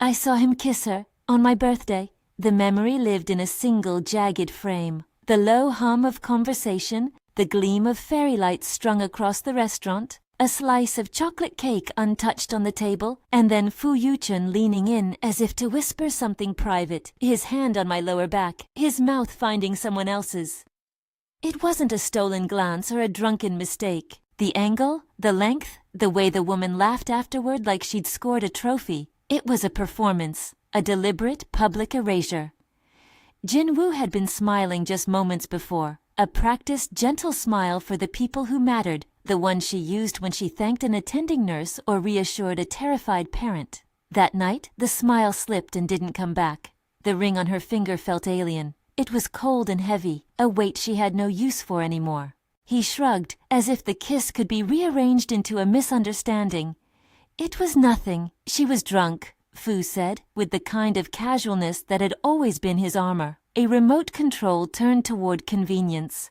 I saw him kiss her, on my birthday. The memory lived in a single jagged frame. The low hum of conversation, the gleam of fairy lights strung across the restaurant, a slice of chocolate cake untouched on the table, and then Fu Yuchun leaning in as if to whisper something private, his hand on my lower back, his mouth finding someone else's. It wasn't a stolen glance or a drunken mistake. The angle, the length, the way the woman laughed afterward like she'd scored a trophy. It was a performance, a deliberate public erasure. Jin Wu had been smiling just moments before, a practiced gentle smile for the people who mattered, the one she used when she thanked an attending nurse or reassured a terrified parent. That night, the smile slipped and didn't come back. The ring on her finger felt alien. It was cold and heavy, a weight she had no use for anymore. He shrugged, as if the kiss could be rearranged into a misunderstanding. It was nothing. She was drunk, Fu said, with the kind of casualness that had always been his armor. A remote control turned toward convenience.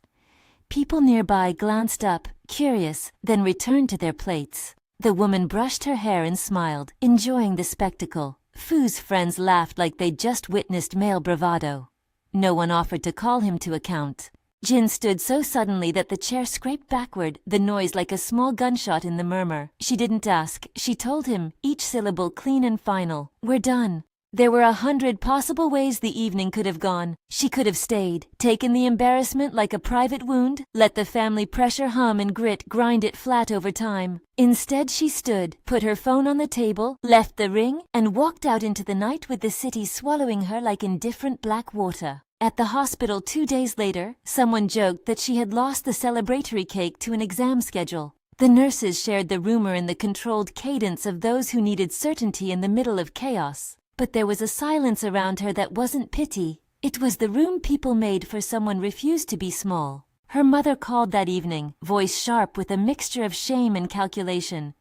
People nearby glanced up, curious, then returned to their plates. The woman brushed her hair and smiled, enjoying the spectacle. Fu's friends laughed like they'd just witnessed male bravado. No one offered to call him to account. Jin stood so suddenly that the chair scraped backward, the noise like a small gunshot in the murmur. She didn't ask, she told him, each syllable clean and final. We're done. There were 100 possible ways the evening could have gone. She could have stayed, taken the embarrassment like a private wound, let the family pressure hum and grit grind it flat over time. Instead she stood, put her phone on the table, left the ring, and walked out into the night with the city swallowing her like indifferent black water. At the hospital 2 days later, someone joked that she had lost the celebratory cake to an exam schedule. The nurses shared the rumor in the controlled cadence of those who needed certainty in the middle of chaos. But there was a silence around her that wasn't pity. It was the room people made for someone refused to be small. Her mother called that evening, voice sharp with a mixture of shame and calculation.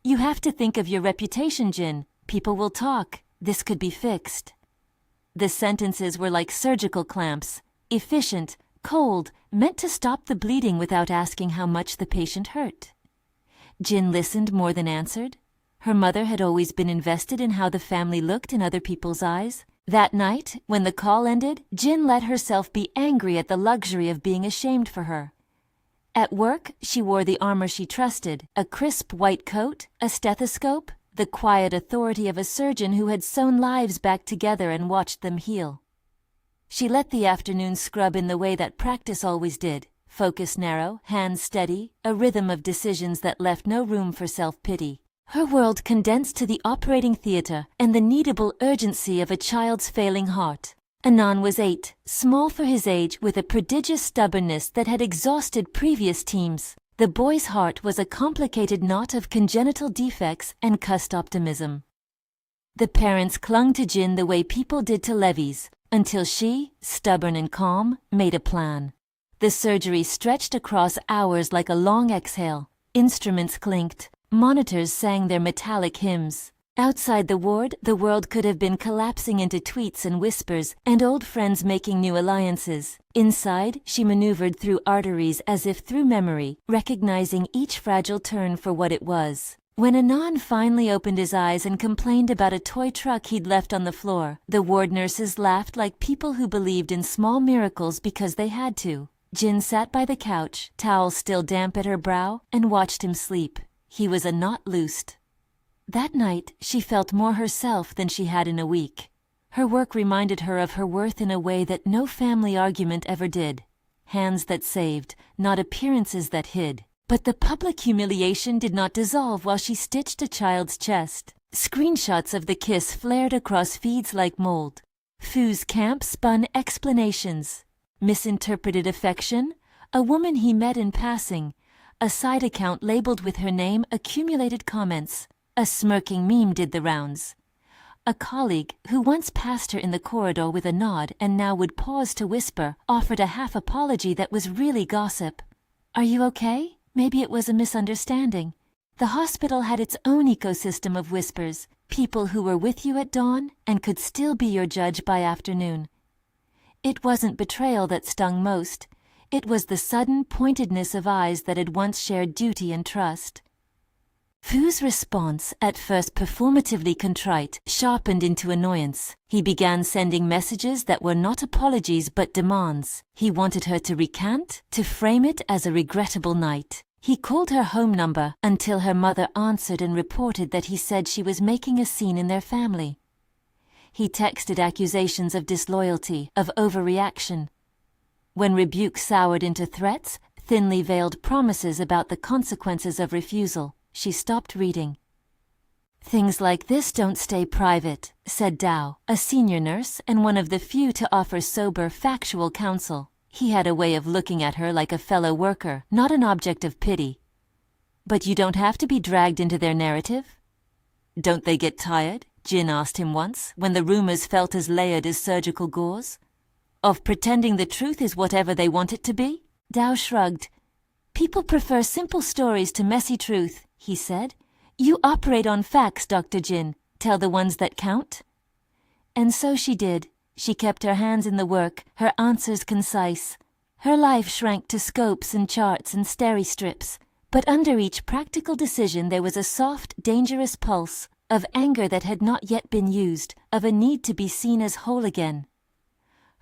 You have to think of your reputation, Jin. People will talk. This could be fixed. The sentences were like surgical clamps, efficient, cold, meant to stop the bleeding without asking how much the patient hurt. Jin listened more than answered. Her mother had always been invested in how the family looked in other people's eyes. That night, when the call ended, Jin let herself be angry at the luxury of being ashamed for her. At work, she wore the armor she trusted, a crisp white coat, a stethoscope, the quiet authority of a surgeon who had sewn lives back together and watched them heal. She let the afternoon scrub in the way that practice always did, focus narrow, hands steady, a rhythm of decisions that left no room for self-pity. Her world condensed to the operating theater and the needable urgency of a child's failing heart. Anand was 8, small for his age with a prodigious stubbornness that had exhausted previous teams. The boy's heart was a complicated knot of congenital defects and cussed optimism. The parents clung to Jin the way people did to levees, until she, stubborn and calm, made a plan. The surgery stretched across hours like a long exhale. Instruments clinked. Monitors sang their metallic hymns. Outside the ward, the world could have been collapsing into tweets and whispers, and old friends making new alliances. Inside, she maneuvered through arteries as if through memory, recognizing each fragile turn for what it was. When Anand finally opened his eyes and complained about a toy truck he'd left on the floor, the ward nurses laughed like people who believed in small miracles because they had to. Jin sat by the couch, towel still damp at her brow, and watched him sleep. He was a knot loosed. That night, she felt more herself than she had in a week. Her work reminded her of her worth in a way that no family argument ever did. Hands that saved, not appearances that hid. But the public humiliation did not dissolve while she stitched a child's chest. Screenshots of the kiss flared across feeds like mold. Fu's camp spun explanations. Misinterpreted affection, a woman he met in passing, a side account labeled with her name accumulated comments. A smirking meme did the rounds. A colleague, who once passed her in the corridor with a nod and now would pause to whisper, offered a half apology that was really gossip. Are you okay? Maybe it was a misunderstanding. The hospital had its own ecosystem of whispers, people who were with you at dawn and could still be your judge by afternoon. It wasn't betrayal that stung most. It was the sudden pointedness of eyes that had once shared duty and trust. Wu's response, at first performatively contrite, sharpened into annoyance. He began sending messages that were not apologies but demands. He wanted her to recant, to frame it as a regrettable night. He called her home number until her mother answered and reported that he said she was making a scene in their family. He texted accusations of disloyalty, of overreaction. When rebuke soured into threats, thinly veiled promises about the consequences of refusal, she stopped reading. "Things like this don't stay private," said Dao, a senior nurse and one of the few to offer sober, factual counsel. He had a way of looking at her like a fellow worker, not an object of pity. "But you don't have to be dragged into their narrative?" "Don't they get tired?" Jin asked him once, when the rumors felt as layered as surgical gauze. "Of pretending the truth is whatever they want it to be?" Dao shrugged. "People prefer simple stories to messy truth," he said. "You operate on facts, Dr. Jin. Tell the ones that count." And so she did. She kept her hands in the work, her answers concise. Her life shrank to scopes and charts and steri strips. But under each practical decision there was a soft, dangerous pulse, of anger that had not yet been used, of a need to be seen as whole again.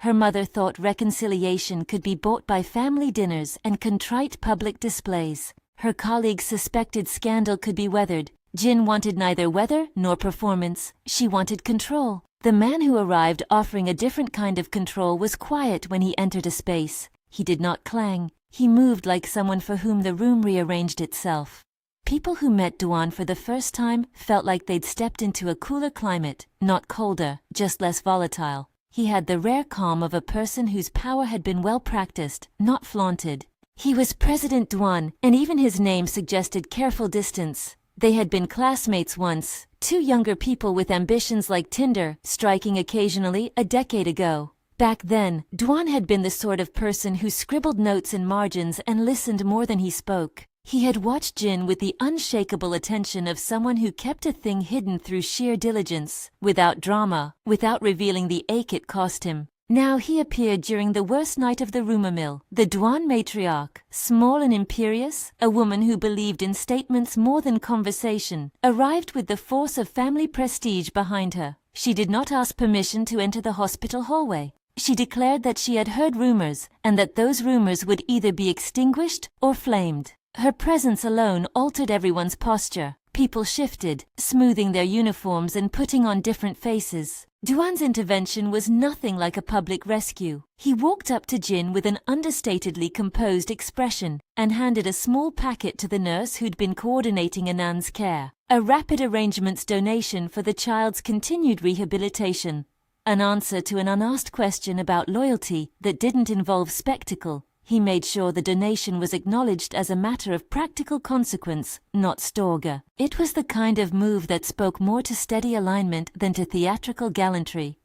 Her mother thought reconciliation could be bought by family dinners and contrite public displays. Her colleagues suspected scandal could be weathered. Jin wanted neither weather nor performance. She wanted control. The man who arrived offering a different kind of control was quiet when he entered a space. He did not clang. He moved like someone for whom the room rearranged itself. People who met Duan for the first time felt like they'd stepped into a cooler climate, not colder, just less volatile. He had the rare calm of a person whose power had been well practiced, not flaunted. He was President Duan, and even his name suggested careful distance. They had been classmates once, two younger people with ambitions like tinder, striking occasionally a decade ago. Back then, Duan had been the sort of person who scribbled notes in margins and listened more than he spoke. He had watched Jin with the unshakable attention of someone who kept a thing hidden through sheer diligence, without drama, without revealing the ache it cost him. Now he appeared during the worst night of the rumor mill. The Duan matriarch, small and imperious, a woman who believed in statements more than conversation, arrived with the force of family prestige behind her. She did not ask permission to enter the hospital hallway. She declared that she had heard rumors, and that those rumors would either be extinguished or flamed. Her presence alone altered everyone's posture. People shifted, smoothing their uniforms and putting on different faces. Duan's intervention was nothing like a public rescue. He walked up to Jin with an understatedly composed expression and handed a small packet to the nurse who'd been coordinating Anand's care. A rapid arrangements donation for the child's continued rehabilitation. An answer to an unasked question about loyalty that didn't involve spectacle. He made sure the donation was acknowledged as a matter of practical consequence, not storge. It was the kind of move that spoke more to steady alignment than to theatrical gallantry.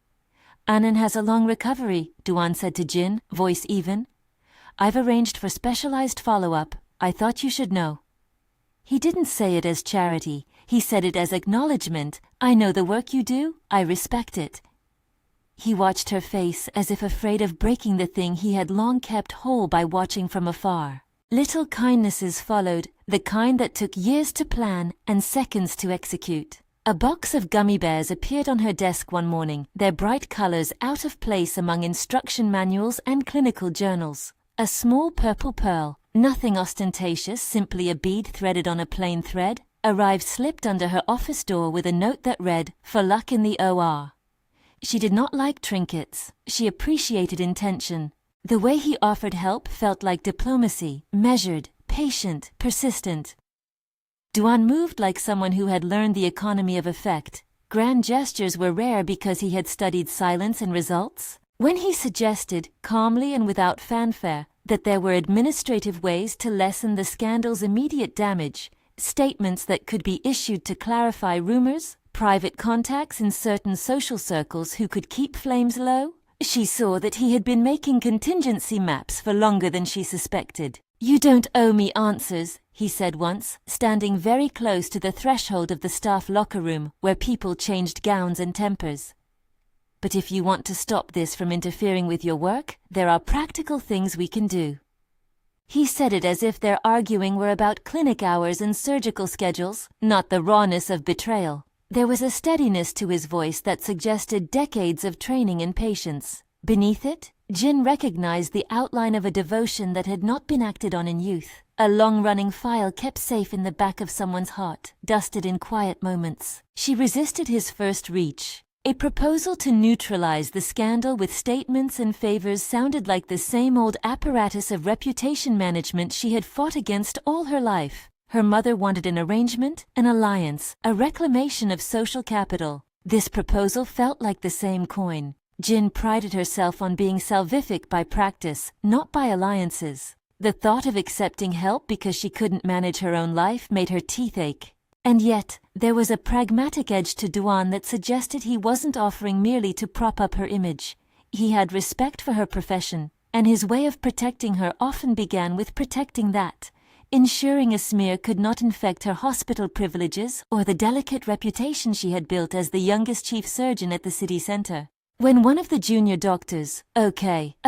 "Anand has a long recovery," Duan said to Jin, voice even. "I've arranged for specialized follow-up. I thought you should know." He didn't say it as charity. He said it as acknowledgement. "I know the work you do. I respect it." He watched her face as if afraid of breaking the thing he had long kept whole by watching from afar. Little kindnesses followed, the kind that took years to plan and seconds to execute. A box of gummy bears appeared on her desk one morning, their bright colors out of place among instruction manuals and clinical journals. A small purple pearl, nothing ostentatious, simply a bead threaded on a plain thread, arrived slipped under her office door with a note that read, "For luck in the OR." She did not like trinkets. She appreciated intention. The way he offered help felt like diplomacy, measured, patient, persistent. Duan moved like someone who had learned the economy of effect. Grand gestures were rare because he had studied silence and results. When he suggested, calmly and without fanfare, that there were administrative ways to lessen the scandal's immediate damage, statements that could be issued to clarify rumors, private contacts in certain social circles who could keep flames low, she saw that he had been making contingency maps for longer than she suspected. "You don't owe me answers," he said once, standing very close to the threshold of the staff locker room where people changed gowns and tempers. "But if you want to stop this from interfering with your work, there are practical things we can do." He said it as if their arguing were about clinic hours and surgical schedules, not the rawness of betrayal. There was a steadiness to his voice that suggested decades of training and patience. Beneath it, Jin recognized the outline of a devotion that had not been acted on in youth, a long-running file kept safe in the back of someone's heart, dusted in quiet moments. She resisted his first reach. A proposal to neutralize the scandal with statements and favors sounded like the same old apparatus of reputation management she had fought against all her life. Her mother wanted an arrangement, an alliance, a reclamation of social capital. This proposal felt like the same coin. Jin prided herself on being salvific by practice, not by alliances. The thought of accepting help because she couldn't manage her own life made her teeth ache. And yet, there was a pragmatic edge to Duan that suggested he wasn't offering merely to prop up her image. He had respect for her profession, and his way of protecting her often began with protecting that, ensuring a smear could not infect her hospital privileges or the delicate reputation she had built as the youngest chief surgeon at the city center. When one of the junior doctors, a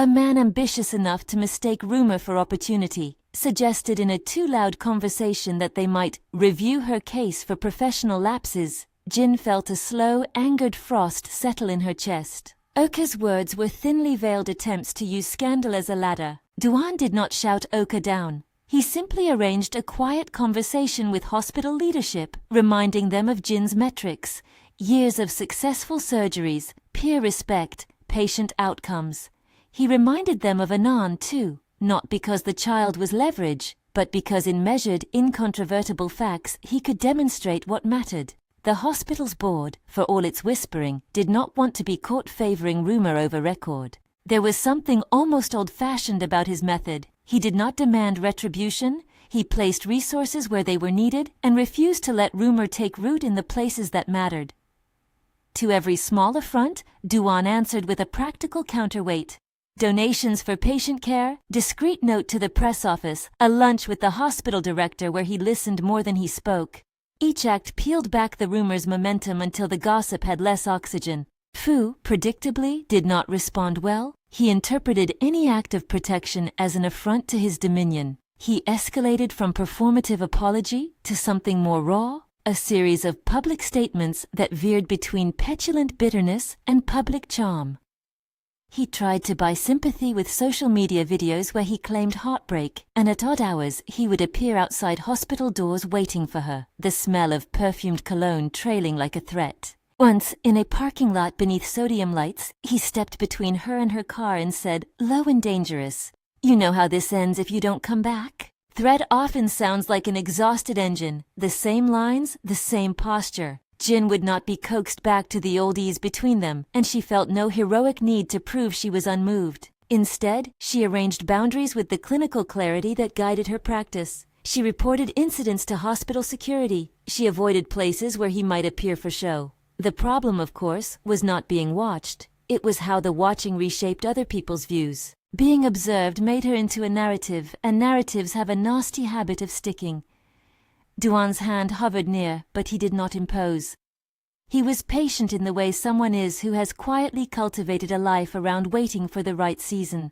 man ambitious enough to mistake rumor for opportunity, suggested in a too-loud conversation that they might review her case for professional lapses, Jin felt a slow, angered frost settle in her chest. Oka's words were thinly veiled attempts to use scandal as a ladder. Duan did not shout Oka down. He simply arranged a quiet conversation with hospital leadership, reminding them of Jin's metrics, years of successful surgeries, peer respect, patient outcomes. He reminded them of Anand too. Not because the child was leverage, but because in measured, incontrovertible facts he could demonstrate what mattered. The hospital's board, for all its whispering, did not want to be caught favoring rumor over record. There was something almost old-fashioned about his method. He did not demand retribution, he placed resources where they were needed, and refused to let rumor take root in the places that mattered. To every small affront, Duan answered with a practical counterweight. Donations for patient care, discreet note to the press office, a lunch with the hospital director where he listened more than he spoke. Each act peeled back the rumor's momentum until the gossip had less oxygen. Fu, predictably, did not respond well. He interpreted any act of protection as an affront to his dominion. He escalated from performative apology to something more raw, a series of public statements that veered between petulant bitterness and public charm. He tried to buy sympathy with social media videos where he claimed heartbreak, and at odd hours he would appear outside hospital doors waiting for her, the smell of perfumed cologne trailing like a threat. Once, in a parking lot beneath sodium lights, he stepped between her and her car and said, "Low and dangerous. You know how this ends if you don't come back." Threat often sounds like an exhausted engine, the same lines, the same posture. Jin would not be coaxed back to the old ease between them, and she felt no heroic need to prove she was unmoved. Instead, she arranged boundaries with the clinical clarity that guided her practice. She reported incidents to hospital security. She avoided places where he might appear for show. The problem, of course, was not being watched. It was how the watching reshaped other people's views. Being observed made her into a narrative, and narratives have a nasty habit of sticking. Duan's hand hovered near, but he did not impose. He was patient in the way someone is who has quietly cultivated a life around waiting for the right season.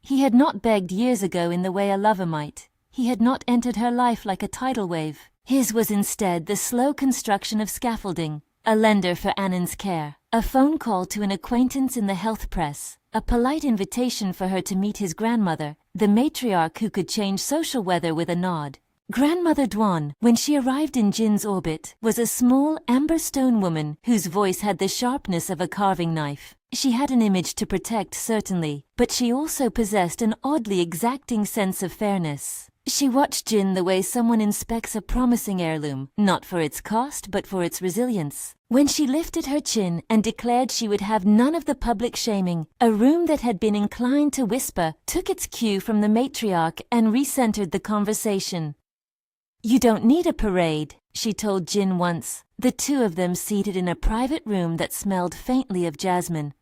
He had not begged years ago in the way a lover might. He had not entered her life like a tidal wave. His was instead the slow construction of scaffolding, a lender for Anand's care, a phone call to an acquaintance in the health press, a polite invitation for her to meet his grandmother, the matriarch who could change social weather with a nod. Grandmother Duan, when she arrived in Jin's orbit, was a small, amber-stone woman whose voice had the sharpness of a carving knife. She had an image to protect, certainly, but she also possessed an oddly exacting sense of fairness. She watched Jin the way someone inspects a promising heirloom, not for its cost, but for its resilience. When she lifted her chin and declared she would have none of the public shaming, a room that had been inclined to whisper took its cue from the matriarch and recentered the conversation. "You don't need a parade," she told Jin once, the two of them seated in a private room that smelled faintly of jasmine.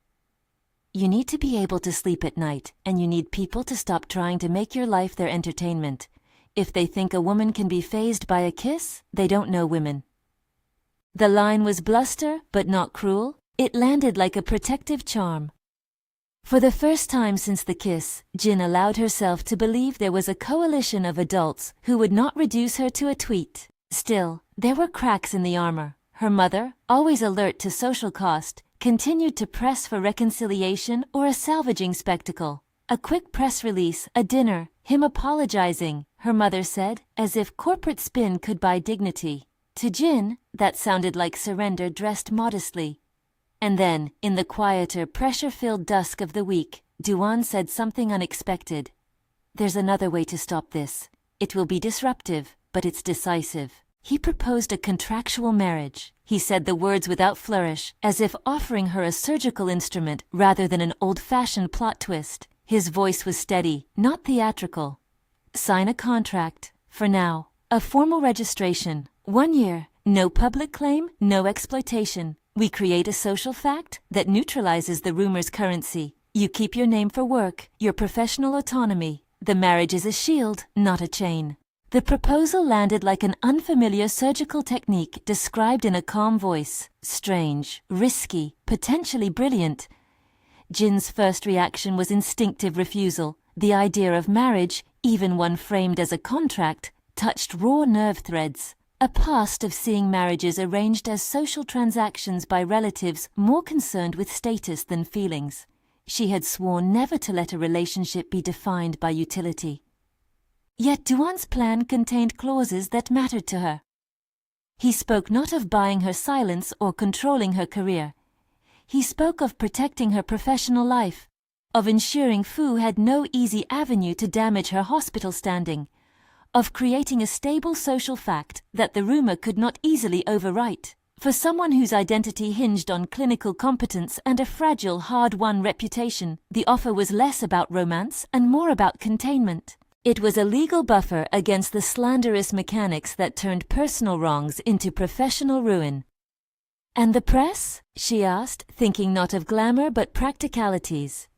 "You need to be able to sleep at night, and you need people to stop trying to make your life their entertainment. If they think a woman can be fazed by a kiss, they don't know women." The line was bluster, but not cruel. It landed like a protective charm. For the first time since the kiss, Jin allowed herself to believe there was a coalition of adults who would not reduce her to a tweet. Still, there were cracks in the armor. Her mother, always alert to social cost, continued to press for reconciliation or a salvaging spectacle. A quick press release, a dinner, him apologizing, her mother said, as if corporate spin could buy dignity. To Jin, that sounded like surrender dressed modestly. And then, in the quieter, pressure-filled dusk of the week, Duan said something unexpected. There's another way to stop this. It will be disruptive, but it's decisive. He proposed a contractual marriage. He said the words without flourish, as if offering her a surgical instrument rather than an old-fashioned plot twist. His voice was steady, not theatrical. Sign a contract, for now. A formal registration. 1 year. No public claim, no exploitation. We create a social fact that neutralizes the rumor's currency. You keep your name for work, your professional autonomy. The marriage is a shield, not a chain. The proposal landed like an unfamiliar surgical technique described in a calm voice. Strange, risky, potentially brilliant. Jin's first reaction was instinctive refusal. The idea of marriage, even one framed as a contract, touched raw nerve threads. A past of seeing marriages arranged as social transactions by relatives more concerned with status than feelings. She had sworn never to let a relationship be defined by utility. Yet Duan's plan contained clauses that mattered to her. He spoke not of buying her silence or controlling her career. He spoke of protecting her professional life, of ensuring Fu had no easy avenue to damage her hospital standing, of creating a stable social fact that the rumor could not easily overwrite. For someone whose identity hinged on clinical competence and a fragile, hard-won reputation, the offer was less about romance and more about containment. It was a legal buffer against the slanderous mechanics that turned personal wrongs into professional ruin. "And the press?" she asked, thinking not of glamour but practicalities.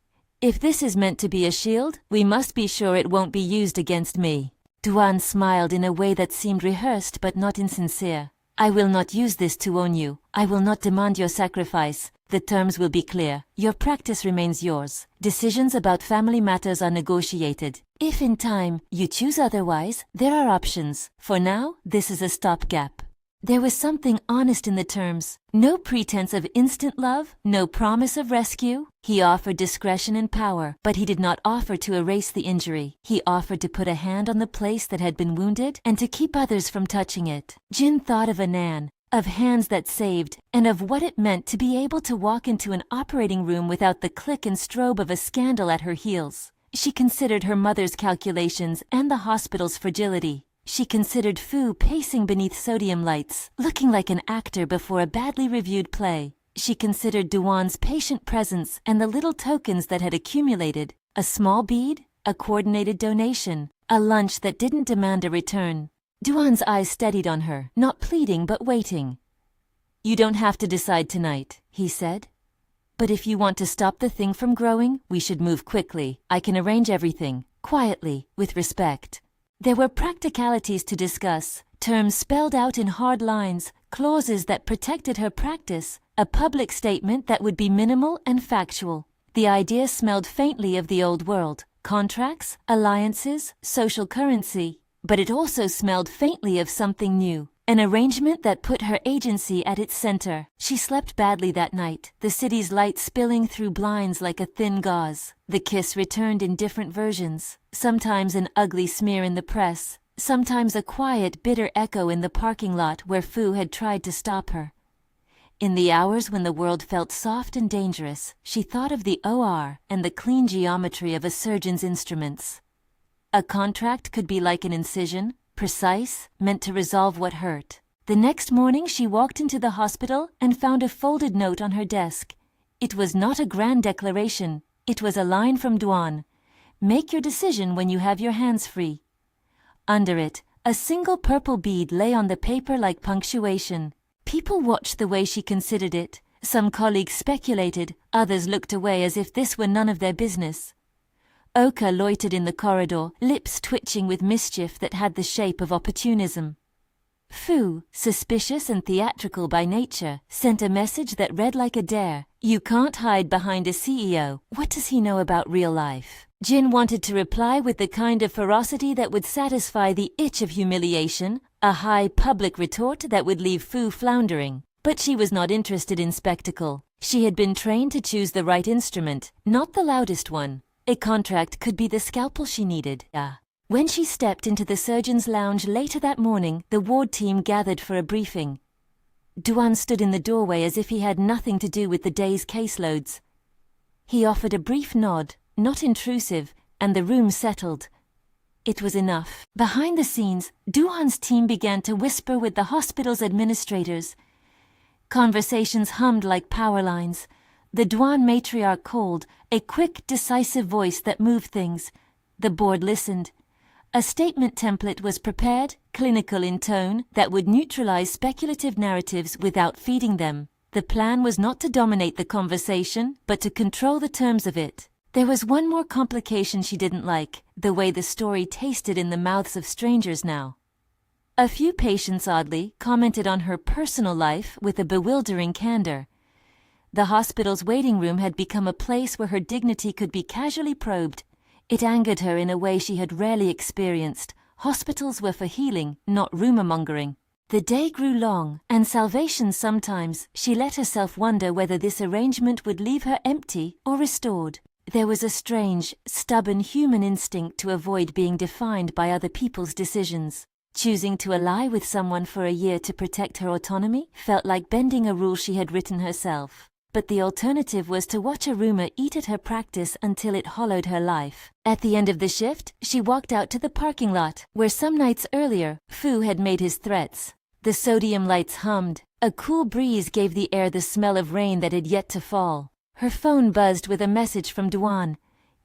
"If this is meant to be a shield, we must be sure it won't be used against me." Duan smiled in a way that seemed rehearsed but not insincere. "I will not use this to own you. I will not demand your sacrifice. The terms will be clear. Your practice remains yours. Decisions about family matters are negotiated. If in time you choose otherwise, there are options. For now, this is a stopgap." There was something honest in the terms. No pretense of instant love, no promise of rescue. He offered discretion and power, but he did not offer to erase the injury. He offered to put a hand on the place that had been wounded and to keep others from touching it. Jin thought of Anan, of hands that saved, and of what it meant to be able to walk into an operating room without the click and strobe of a scandal at her heels. She considered her mother's calculations and the hospital's fragility. She considered Fu pacing beneath sodium lights, looking like an actor before a badly reviewed play. She considered Duan's patient presence and the little tokens that had accumulated. A small bead, a coordinated donation, a lunch that didn't demand a return. Duan's eyes steadied on her, not pleading but waiting. "You don't have to decide tonight," he said. "But if you want to stop the thing from growing, we should move quickly. I can arrange everything, quietly, with respect." There were practicalities to discuss, terms spelled out in hard lines, clauses that protected her practice, a public statement that would be minimal and factual. The idea smelled faintly of the old world, contracts, alliances, social currency. But it also smelled faintly of something new, an arrangement that put her agency at its center. She slept badly that night, the city's light spilling through blinds like a thin gauze. The kiss returned in different versions, sometimes an ugly smear in the press, sometimes a quiet, bitter echo in the parking lot where Fu had tried to stop her. In the hours when the world felt soft and dangerous, she thought of the OR and the clean geometry of a surgeon's instruments. A contract could be like an incision, precise, meant to resolve what hurt. The next morning she walked into the hospital and found a folded note on her desk. It was not a grand declaration. It was a line from Duan. "Make your decision when you have your hands free." Under it, a single purple bead lay on the paper like punctuation. People watched the way she considered it. Some colleagues speculated, others looked away as if this were none of their business. Oka loitered in the corridor, lips twitching with mischief that had the shape of opportunism. Fu, suspicious and theatrical by nature, sent a message that read like a dare. You can't hide behind a CEO. What does he know about real life? Jin wanted to reply with the kind of ferocity that would satisfy the itch of humiliation, a high public retort that would leave Fu floundering. But she was not interested in spectacle. She had been trained to choose the right instrument, not the loudest one. A contract could be the scalpel she needed. When she stepped into the surgeon's lounge later that morning, the ward team gathered for a briefing. Duan stood in the doorway as if he had nothing to do with the day's caseloads. He offered a brief nod, not intrusive, and the room settled. It was enough. Behind the scenes, Duan's team began to whisper with the hospital's administrators. Conversations hummed like power lines. The Duan matriarch called, a quick, decisive voice that moved things. The board listened. A statement template was prepared, clinical in tone, that would neutralize speculative narratives without feeding them. The plan was not to dominate the conversation, but to control the terms of it. There was one more complication she didn't like, the way the story tasted in the mouths of strangers now. A few patients, oddly, commented on her personal life with a bewildering candor. The hospital's waiting room had become a place where her dignity could be casually probed. It angered her in a way she had rarely experienced. Hospitals were for healing, not rumor-mongering. The day grew long, and salvation sometimes. She let herself wonder whether this arrangement would leave her empty or restored. There was a strange, stubborn human instinct to avoid being defined by other people's decisions. Choosing to ally with someone for a year to protect her autonomy felt like bending a rule she had written herself. But the alternative was to watch a rumor eat at her practice until it hollowed her life. At the end of the shift, she walked out to the parking lot, where some nights earlier, Fu had made his threats. The sodium lights hummed. A cool breeze gave the air the smell of rain that had yet to fall. Her phone buzzed with a message from Duan.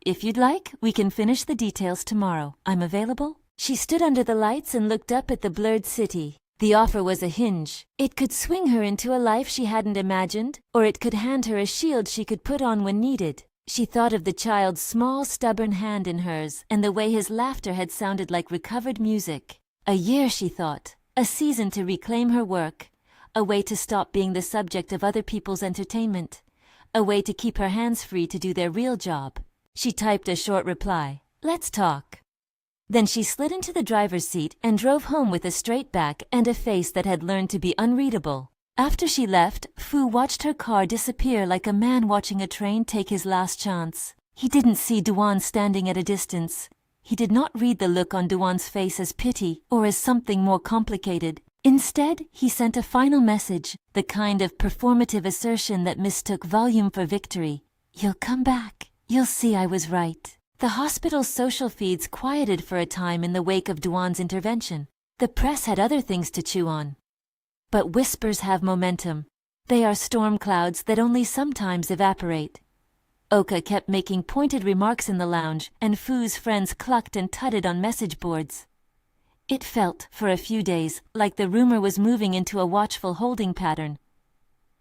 If you'd like, we can finish the details tomorrow. I'm available. She stood under the lights and looked up at the blurred city. The offer was a hinge. It could swing her into a life she hadn't imagined, or it could hand her a shield she could put on when needed. She thought of the child's small, stubborn hand in hers, and the way his laughter had sounded like recovered music. A year, she thought. A season to reclaim her work. A way to stop being the subject of other people's entertainment. A way to keep her hands free to do their real job. She typed a short reply. Let's talk. Then she slid into the driver's seat and drove home with a straight back and a face that had learned to be unreadable. After she left, Fu watched her car disappear like a man watching a train take his last chance. He didn't see Duan standing at a distance. He did not read the look on Duan's face as pity or as something more complicated. Instead, he sent a final message, the kind of performative assertion that mistook volume for victory. You'll come back. You'll see I was right. The hospital's social feeds quieted for a time in the wake of Duan's intervention. The press had other things to chew on. But whispers have momentum. They are storm clouds that only sometimes evaporate. Oka kept making pointed remarks in the lounge, and Fu's friends clucked and tutted on message boards. It felt, for a few days, like the rumor was moving into a watchful holding pattern.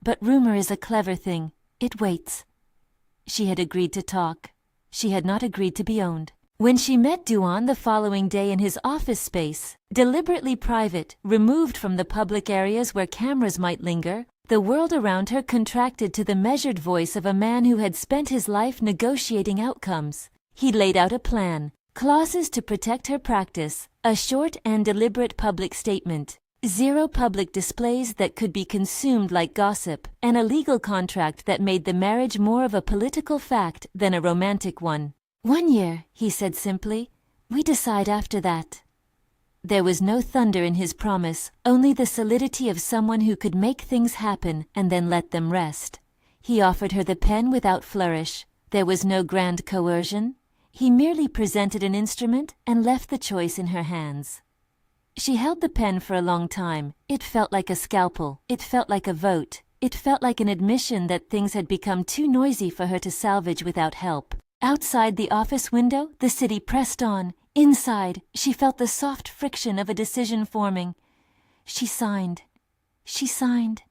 But rumor is a clever thing. It waits. She had agreed to talk. She had not agreed to be owned. When she met Duan the following day in his office space, deliberately private, removed from the public areas where cameras might linger, the world around her contracted to the measured voice of a man who had spent his life negotiating outcomes. He laid out a plan, clauses to protect her practice, a short and deliberate public statement, 0 public displays that could be consumed like gossip, and a legal contract that made the marriage more of a political fact than a romantic one. 1 year, he said simply. We decide after that. There was no thunder in his promise, only the solidity of someone who could make things happen and then let them rest. He offered her the pen without flourish. There was no grand coercion. He merely presented an instrument and left the choice in her hands. She held the pen for a long time. It felt like a scalpel. It felt like a vote. It felt like an admission that things had become too noisy for her to salvage without help. Outside the office window, the city pressed on. Inside, she felt the soft friction of a decision forming. She signed. She signed.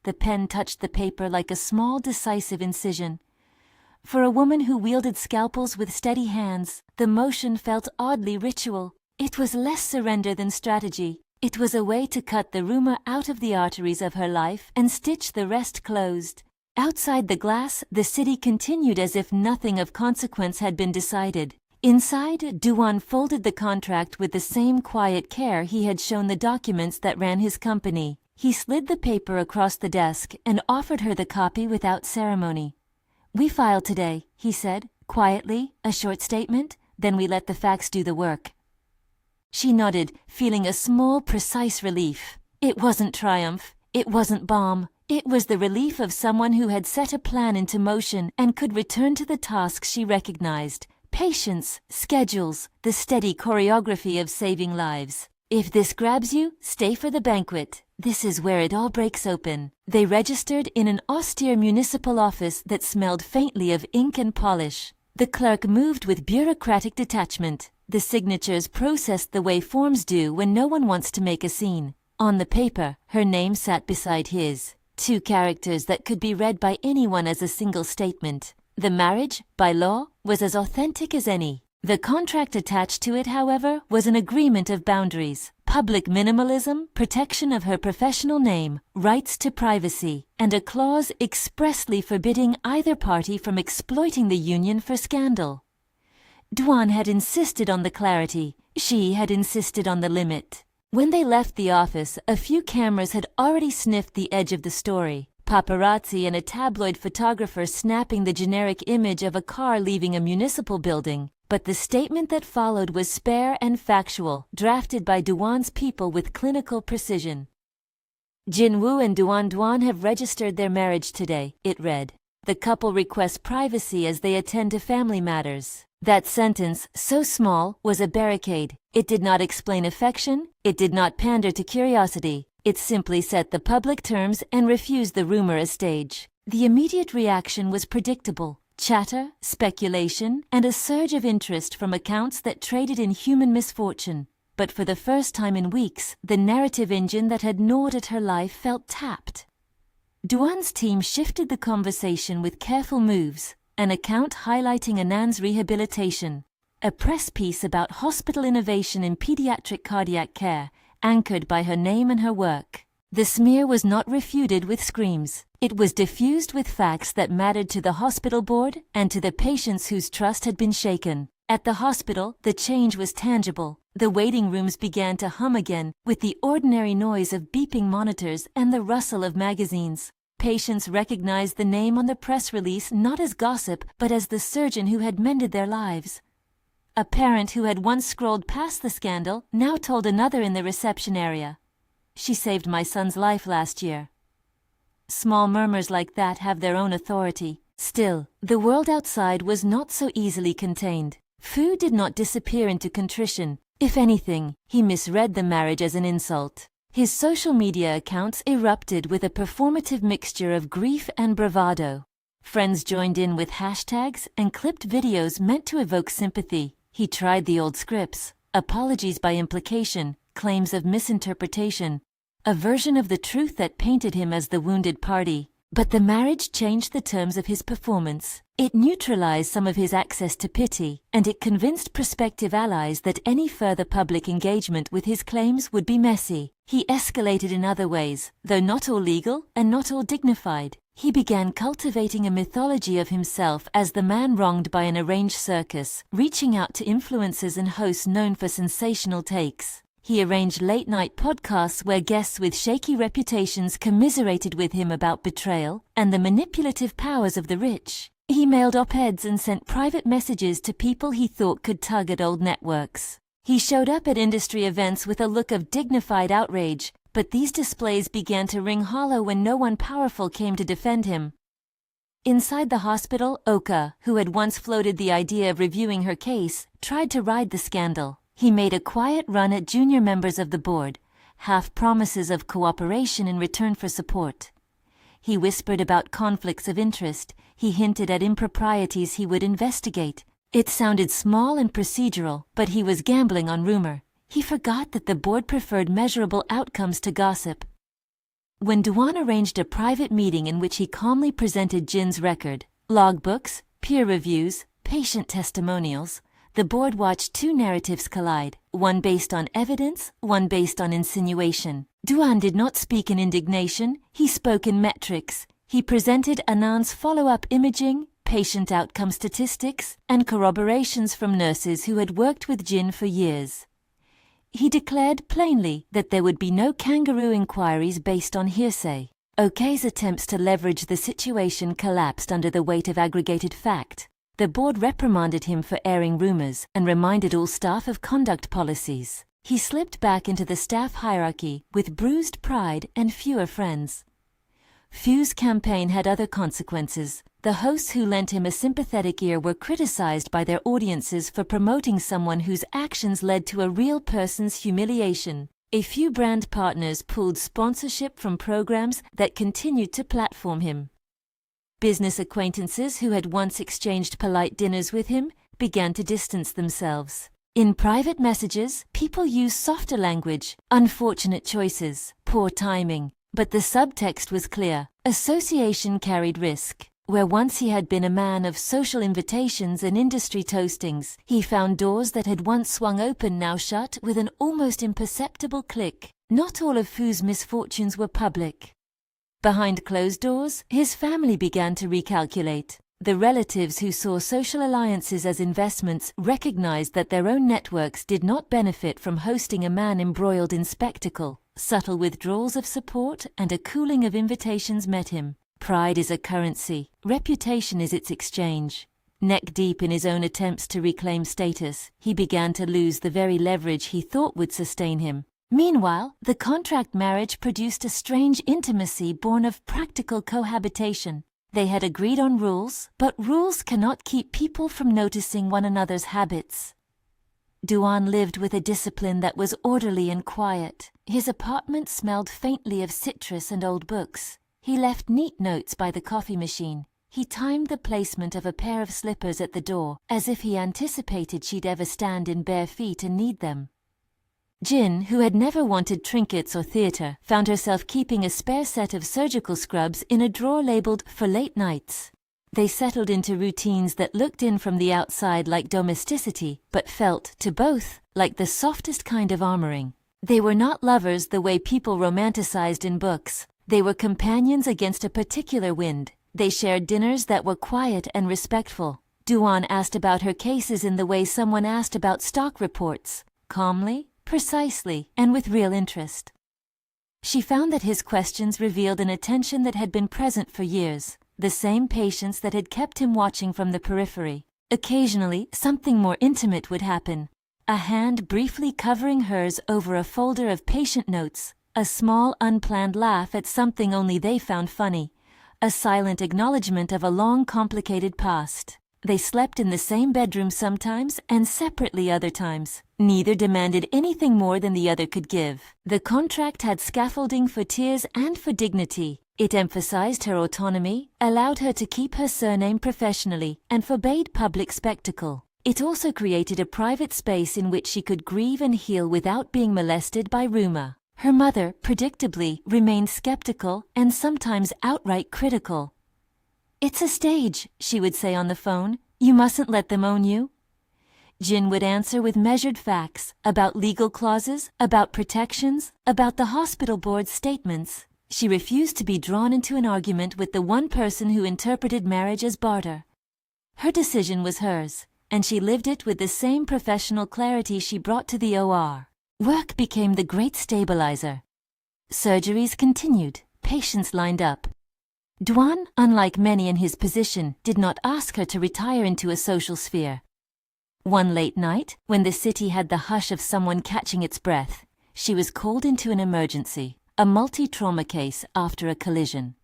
The pen touched the paper like a small, decisive incision. For a woman who wielded scalpels with steady hands, the motion felt oddly ritual. It was less surrender than strategy. It was a way to cut the rumor out of the arteries of her life and stitch the rest closed. Outside the glass, the city continued as if nothing of consequence had been decided. Inside, Duan folded the contract with the same quiet care he had shown the documents that ran his company. He slid the paper across the desk and offered her the copy without ceremony. "We file today," he said, quietly, a short statement, then we let the facts do the work. She nodded, feeling a small, precise relief. It wasn't triumph. It wasn't balm. It was the relief of someone who had set a plan into motion and could return to the tasks she recognized. Patience, schedules, the steady choreography of saving lives. If this grabs you, stay for the banquet. This is where it all breaks open. They registered in an austere municipal office that smelled faintly of ink and polish. The clerk moved with bureaucratic detachment. The signatures processed the way forms do when no one wants to make a scene. On the paper, her name sat beside his. 2 characters that could be read by anyone as a single statement. The marriage, by law, was as authentic as any. The contract attached to it, however, was an agreement of boundaries. Public minimalism, protection of her professional name, rights to privacy, and a clause expressly forbidding either party from exploiting the union for scandal. Duan had insisted on the clarity. She had insisted on the limit. When they left the office, a few cameras had already sniffed the edge of the story. Paparazzi and a tabloid photographer snapping the generic image of a car leaving a municipal building. But the statement that followed was spare and factual, drafted by Duan's people with clinical precision. Jin Wu and Duan have registered their marriage today, it read. The couple requests privacy as they attend to family matters. That sentence, so small, was a barricade. It did not explain affection, it did not pander to curiosity. It simply set the public terms and refused the rumor a stage. The immediate reaction was predictable. Chatter, speculation, and a surge of interest from accounts that traded in human misfortune. But for the first time in weeks, the narrative engine that had gnawed at her life felt tapped. Duan's team shifted the conversation with careful moves. An account highlighting Anand's rehabilitation. A press piece about hospital innovation in pediatric cardiac care, anchored by her name and her work. The smear was not refuted with screams. It was diffused with facts that mattered to the hospital board and to the patients whose trust had been shaken. At the hospital, the change was tangible. The waiting rooms began to hum again, with the ordinary noise of beeping monitors and the rustle of magazines. Patients recognized the name on the press release not as gossip, but as the surgeon who had mended their lives. A parent who had once scrolled past the scandal now told another in the reception area, "She saved my son's life last year." Small murmurs like that have their own authority. Still, the world outside was not so easily contained. Fu did not disappear into contrition. If anything, he misread the marriage as an insult. His social media accounts erupted with a performative mixture of grief and bravado. Friends joined in with hashtags and clipped videos meant to evoke sympathy. He tried the old scripts, apologies by implication, claims of misinterpretation, a version of the truth that painted him as the wounded party. But the marriage changed the terms of his performance. It neutralized some of his access to pity, and it convinced prospective allies that any further public engagement with his claims would be messy. He escalated in other ways, though not all legal and not all dignified. He began cultivating a mythology of himself as the man wronged by an arranged circus, reaching out to influencers and hosts known for sensational takes. He arranged late-night podcasts where guests with shaky reputations commiserated with him about betrayal and the manipulative powers of the rich. He mailed op-eds and sent private messages to people he thought could tug at old networks. He showed up at industry events with a look of dignified outrage, but these displays began to ring hollow when no one powerful came to defend him. Inside the hospital, Oka, who had once floated the idea of reviewing her case, tried to ride the scandal. He made a quiet run at junior members of the board, half promises of cooperation in return for support. He whispered about conflicts of interest. He hinted at improprieties he would investigate. It sounded small and procedural, but he was gambling on rumor. He forgot that the board preferred measurable outcomes to gossip. When Duan arranged a private meeting in which he calmly presented Jin's record, logbooks, peer reviews, patient testimonials, The board watched two narratives collide, one based on evidence, one based on insinuation. Duan did not speak in indignation, he spoke in metrics. He presented Anand's follow-up imaging, patient outcome statistics, and corroborations from nurses who had worked with Jin for years. He declared plainly that there would be no kangaroo inquiries based on hearsay. Ok's attempts to leverage the situation collapsed under the weight of aggregated fact. The board reprimanded him for airing rumors and reminded all staff of conduct policies. He slipped back into the staff hierarchy with bruised pride and fewer friends. Fu's campaign had other consequences. The hosts who lent him a sympathetic ear were criticized by their audiences for promoting someone whose actions led to a real person's humiliation. A few brand partners pulled sponsorship from programs that continued to platform him. Business acquaintances who had once exchanged polite dinners with him began to distance themselves. In private messages, people used softer language, unfortunate choices, poor timing. But the subtext was clear. Association carried risk. Where once he had been a man of social invitations and industry toastings, he found doors that had once swung open now shut with an almost imperceptible click. Not all of Fu's misfortunes were public. Behind closed doors, his family began to recalculate. The relatives who saw social alliances as investments recognized that their own networks did not benefit from hosting a man embroiled in spectacle. Subtle withdrawals of support and a cooling of invitations met him. Pride is a currency. Reputation is its exchange. Neck deep in his own attempts to reclaim status, he began to lose the very leverage he thought would sustain him. Meanwhile, the contract marriage produced a strange intimacy born of practical cohabitation. They had agreed on rules, but rules cannot keep people from noticing one another's habits. Duan lived with a discipline that was orderly and quiet. His apartment smelled faintly of citrus and old books. He left neat notes by the coffee machine. He timed the placement of a pair of slippers at the door, as if he anticipated she'd ever stand in bare feet and need them. Jin, who had never wanted trinkets or theatre, found herself keeping a spare set of surgical scrubs in a drawer labeled "for late nights." They settled into routines that looked in from the outside like domesticity, but felt, to both, like the softest kind of armoring. They were not lovers the way people romanticized in books. They were companions against a particular wind. They shared dinners that were quiet and respectful. Duan asked about her cases in the way someone asked about stock reports, calmly, precisely, and with real interest. She found that his questions revealed an attention that had been present for years, the same patience that had kept him watching from the periphery. Occasionally, something more intimate would happen. A hand briefly covering hers over a folder of patient notes, a small unplanned laugh at something only they found funny, a silent acknowledgement of a long complicated past. They slept in the same bedroom sometimes and separately other times. Neither demanded anything more than the other could give. The contract had scaffolding for tears and for dignity. It emphasized her autonomy, allowed her to keep her surname professionally, and forbade public spectacle. It also created a private space in which she could grieve and heal without being molested by rumor. Her mother, predictably, remained skeptical and sometimes outright critical. "It's a stage," she would say on the phone. "You mustn't let them own you." Jin would answer with measured facts about legal clauses, about protections, about the hospital board's statements. She refused to be drawn into an argument with the one person who interpreted marriage as barter. Her decision was hers, and she lived it with the same professional clarity she brought to the OR. Work became the great stabilizer. Surgeries continued, patients lined up. Duan, unlike many in his position, did not ask her to retire into a social sphere. One late night, when the city had the hush of someone catching its breath, she was called into an emergency, a multi-trauma case after a collision.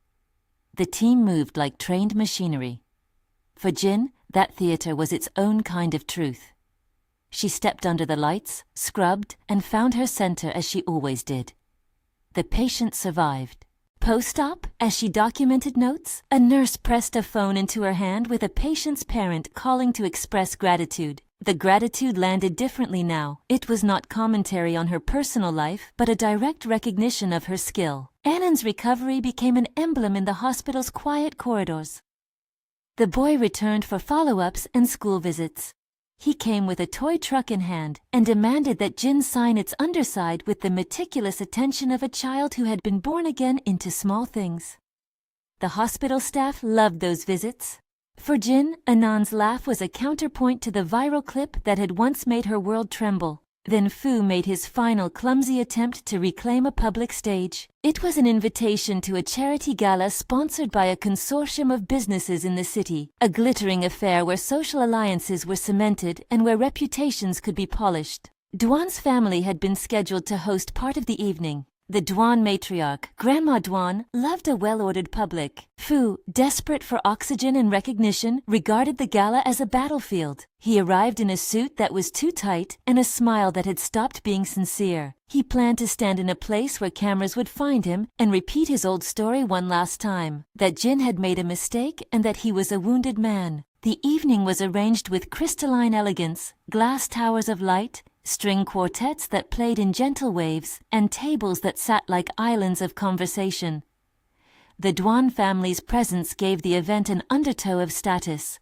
The team moved like trained machinery. For Jin, that theater was its own kind of truth. She stepped under the lights, scrubbed, and found her center as she always did. The patient survived. Post-op, as she documented notes, a nurse pressed a phone into her hand with a patient's parent calling to express gratitude. The gratitude landed differently now. It was not commentary on her personal life, but a direct recognition of her skill. Annan's recovery became an emblem in the hospital's quiet corridors. The boy returned for follow-ups and school visits. He came with a toy truck in hand and demanded that Jin sign its underside with the meticulous attention of a child who had been born again into small things. The hospital staff loved those visits. For Jin, Anand's laugh was a counterpoint to the viral clip that had once made her world tremble. Then Fu made his final clumsy attempt to reclaim a public stage. It was an invitation to a charity gala sponsored by a consortium of businesses in the city, a glittering affair where social alliances were cemented and where reputations could be polished. Duan's family had been scheduled to host part of the evening. The Duan matriarch, Grandma Duan, loved a well-ordered public. Fu, desperate for oxygen and recognition, regarded the gala as a battlefield. He arrived in a suit that was too tight and a smile that had stopped being sincere. He planned to stand in a place where cameras would find him and repeat his old story one last time, that Jin had made a mistake and that he was a wounded man. The evening was arranged with crystalline elegance, glass towers of light, string quartets that played in gentle waves, and tables that sat like islands of conversation. The Duan family's presence gave the event an undertow of status.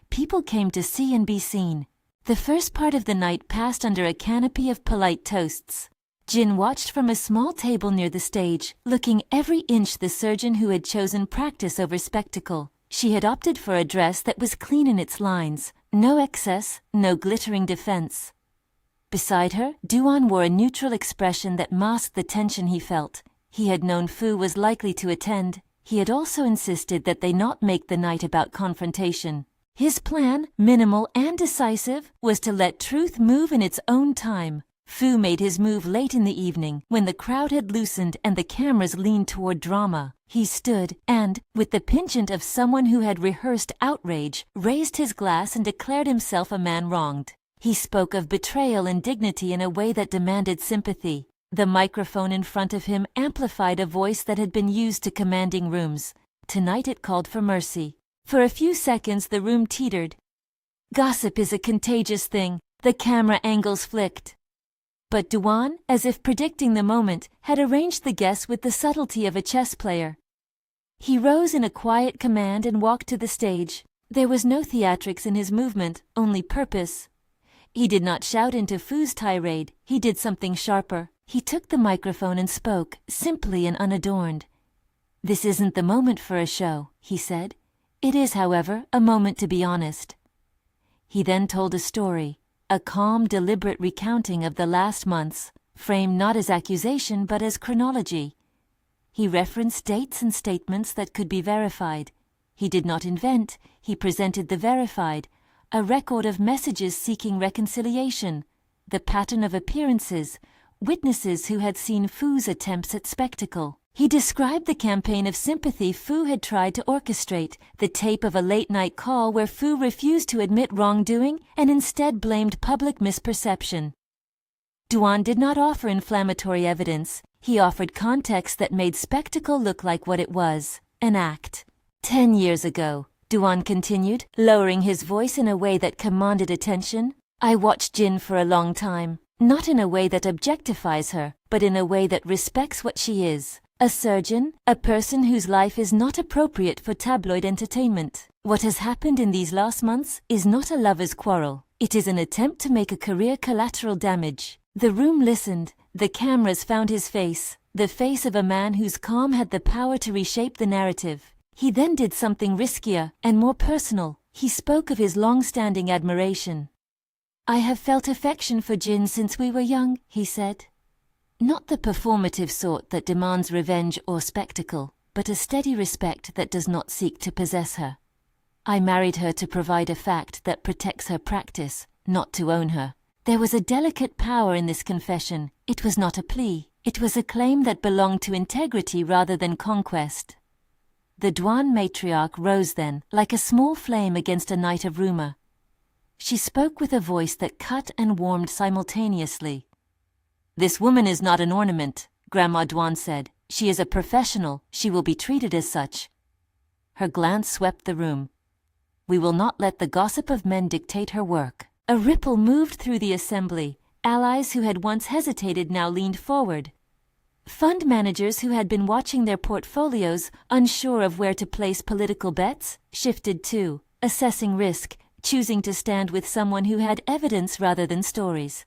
People came to see and be seen. The first part of the night passed under a canopy of polite toasts. Jin watched from a small table near the stage, looking every inch the surgeon who had chosen practice over spectacle. She had opted for a dress that was clean in its lines, no excess, no glittering defense. Beside her, Duan wore a neutral expression that masked the tension he felt. He had known Fu was likely to attend. He had also insisted that they not make the night about confrontation. His plan, minimal and decisive, was to let truth move in its own time. Fu made his move late in the evening, when the crowd had loosened and the cameras leaned toward drama. He stood and, with the penchant of someone who had rehearsed outrage, raised his glass and declared himself a man wronged. He spoke of betrayal and dignity in a way that demanded sympathy. The microphone in front of him amplified a voice that had been used to commanding rooms. Tonight it called for mercy. For a few seconds the room teetered. Gossip is a contagious thing. The camera angles flicked. But Duan, as if predicting the moment, had arranged the guests with the subtlety of a chess player. He rose in a quiet command and walked to the stage. There was no theatrics in his movement, only purpose. He did not shout into Fu's tirade. He did something sharper. He took the microphone and spoke, simply and unadorned. "This isn't the moment for a show," he said. "It is, however, a moment to be honest." He then told a story, a calm, deliberate recounting of the last months, framed not as accusation but as chronology. He referenced dates and statements that could be verified. He did not invent, he presented the verified, a record of messages seeking reconciliation, the pattern of appearances, witnesses who had seen Fu's attempts at spectacle. He described the campaign of sympathy Fu had tried to orchestrate, the tape of a late-night call where Fu refused to admit wrongdoing and instead blamed public misperception. Duan did not offer inflammatory evidence. He offered context that made spectacle look like what it was, an act. 10 years ago, Duan continued, lowering his voice in a way that commanded attention, I watched Jin for a long time, not in a way that objectifies her, but in a way that respects what she is. A surgeon, a person whose life is not appropriate for tabloid entertainment. What has happened in these last months is not a lover's quarrel. It is an attempt to make a career collateral damage. The room listened. The cameras found his face, the face of a man whose calm had the power to reshape the narrative. He then did something riskier and more personal. He spoke of his long-standing admiration. I have felt affection for Jin since we were young, he said. Not the performative sort that demands revenge or spectacle, but a steady respect that does not seek to possess her. I married her to provide a fact that protects her practice, not to own her. There was a delicate power in this confession. It was not a plea. It was a claim that belonged to integrity rather than conquest. The Duan matriarch rose then, like a small flame against a night of rumor. She spoke with a voice that cut and warmed simultaneously. This woman is not an ornament, Grandma Duan said. She is a professional. She will be treated as such. Her glance swept the room. We will not let the gossip of men dictate her work. A ripple moved through the assembly. Allies who had once hesitated now leaned forward. Fund managers who had been watching their portfolios, unsure of where to place political bets, shifted too, assessing risk, choosing to stand with someone who had evidence rather than stories.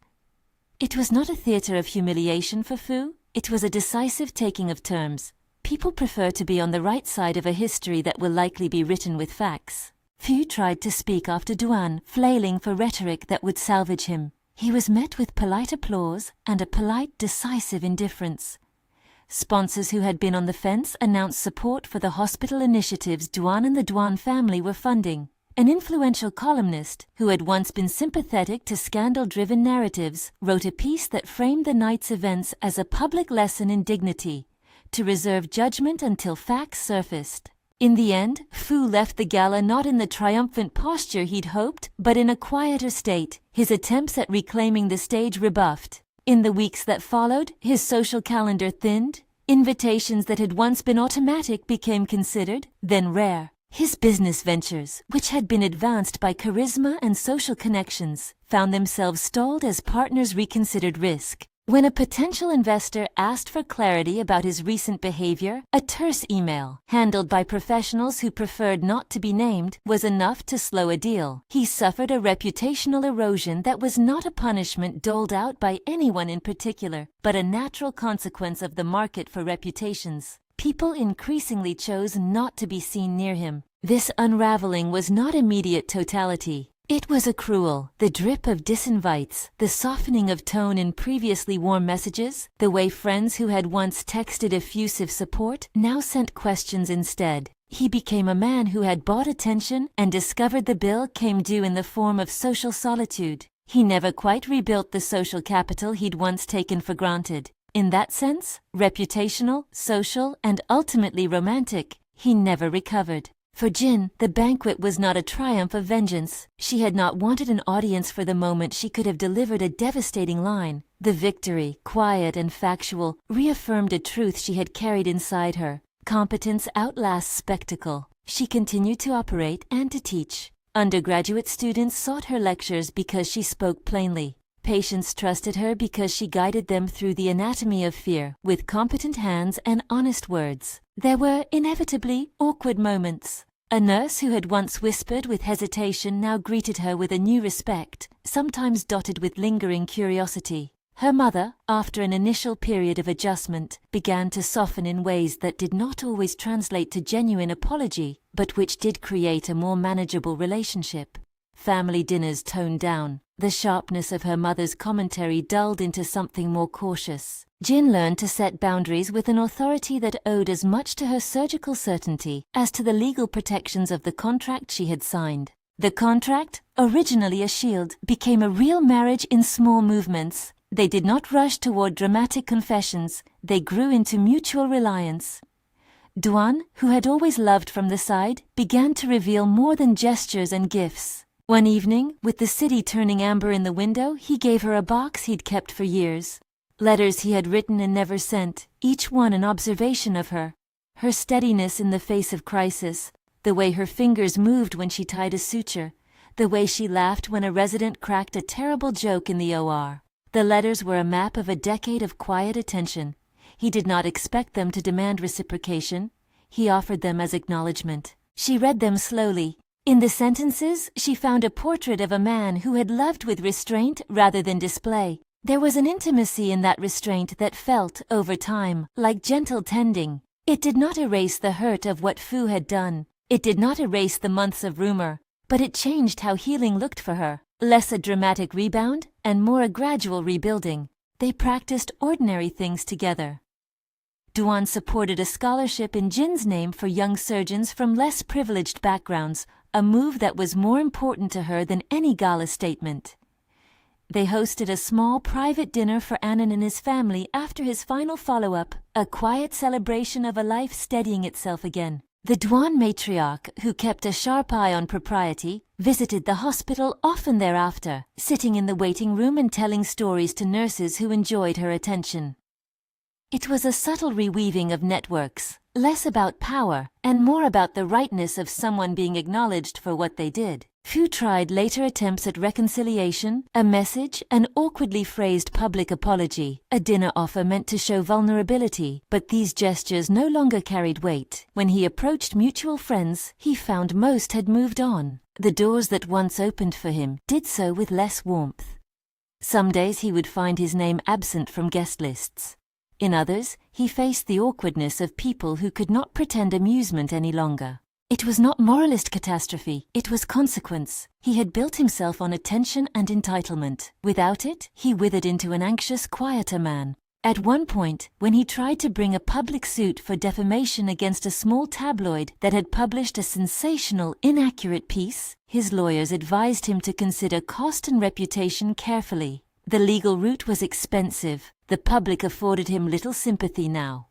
It was not a theater of humiliation for Fu, it was a decisive taking of terms. People prefer to be on the right side of a history that will likely be written with facts. Fu tried to speak after Duan, flailing for rhetoric that would salvage him. He was met with polite applause and a polite, decisive indifference. Sponsors who had been on the fence announced support for the hospital initiatives Duan and the Duan family were funding. An influential columnist, who had once been sympathetic to scandal-driven narratives, wrote a piece that framed the night's events as a public lesson in dignity, to reserve judgment until facts surfaced. In the end, Fu left the gala not in the triumphant posture he'd hoped, but in a quieter state, his attempts at reclaiming the stage rebuffed. In the weeks that followed, his social calendar thinned. Invitations that had once been automatic became considered, then rare. His business ventures, which had been advanced by charisma and social connections, found themselves stalled as partners reconsidered risk. When a potential investor asked for clarity about his recent behavior, a terse email, handled by professionals who preferred not to be named, was enough to slow a deal. He suffered a reputational erosion that was not a punishment doled out by anyone in particular, but a natural consequence of the market for reputations. People increasingly chose not to be seen near him. This unraveling was not immediate totality. It was accrual, the drip of disinvites, the softening of tone in previously warm messages, the way friends who had once texted effusive support now sent questions instead. He became a man who had bought attention and discovered the bill came due in the form of social solitude. He never quite rebuilt the social capital he'd once taken for granted. In that sense, reputational, social, and ultimately romantic, he never recovered. For Jin, the banquet was not a triumph of vengeance. She had not wanted an audience for the moment she could have delivered a devastating line. The victory, quiet and factual, reaffirmed a truth she had carried inside her. Competence outlasts spectacle. She continued to operate and to teach. Undergraduate students sought her lectures because she spoke plainly. Patients trusted her because she guided them through the anatomy of fear with competent hands and honest words. There were inevitably awkward moments. A nurse who had once whispered with hesitation now greeted her with a new respect, sometimes dotted with lingering curiosity. Her mother, after an initial period of adjustment, began to soften in ways that did not always translate to genuine apology, but which did create a more manageable relationship. Family dinners toned down. The sharpness of her mother's commentary dulled into something more cautious. Jin learned to set boundaries with an authority that owed as much to her surgical certainty as to the legal protections of the contract she had signed. The contract, originally a shield, became a real marriage in small movements. They did not rush toward dramatic confessions, they grew into mutual reliance. Duan, who had always loved from the side, began to reveal more than gestures and gifts. One evening, with the city turning amber in the window, he gave her a box he'd kept for years. Letters he had written and never sent, each one an observation of her. Her steadiness in the face of crisis, the way her fingers moved when she tied a suture, the way she laughed when a resident cracked a terrible joke in the OR. The letters were a map of a decade of quiet attention. He did not expect them to demand reciprocation. He offered them as acknowledgement. She read them slowly. In the sentences, she found a portrait of a man who had loved with restraint rather than display. There was an intimacy in that restraint that felt, over time, like gentle tending. It did not erase the hurt of what Fu had done. It did not erase the months of rumor, but it changed how healing looked for her. Less a dramatic rebound, and more a gradual rebuilding. They practiced ordinary things together. Duan supported a scholarship in Jin's name for young surgeons from less privileged backgrounds, a move that was more important to her than any gala statement. They hosted a small private dinner for Annan and his family after his final follow-up, a quiet celebration of a life steadying itself again. The Duan matriarch, who kept a sharp eye on propriety, visited the hospital often thereafter, sitting in the waiting room and telling stories to nurses who enjoyed her attention. It was a subtle reweaving of networks, less about power and more about the rightness of someone being acknowledged for what they did. Fu tried later attempts at reconciliation, a message, an awkwardly phrased public apology, a dinner offer meant to show vulnerability, but these gestures no longer carried weight. When he approached mutual friends, he found most had moved on. The doors that once opened for him did so with less warmth. Some days he would find his name absent from guest lists. In others, he faced the awkwardness of people who could not pretend amusement any longer. It was not moralist catastrophe, it was consequence. He had built himself on attention and entitlement. Without it, he withered into an anxious, quieter man. At one point, when he tried to bring a public suit for defamation against a small tabloid that had published a sensational, inaccurate piece, his lawyers advised him to consider cost and reputation carefully. The legal route was expensive. The public afforded him little sympathy now.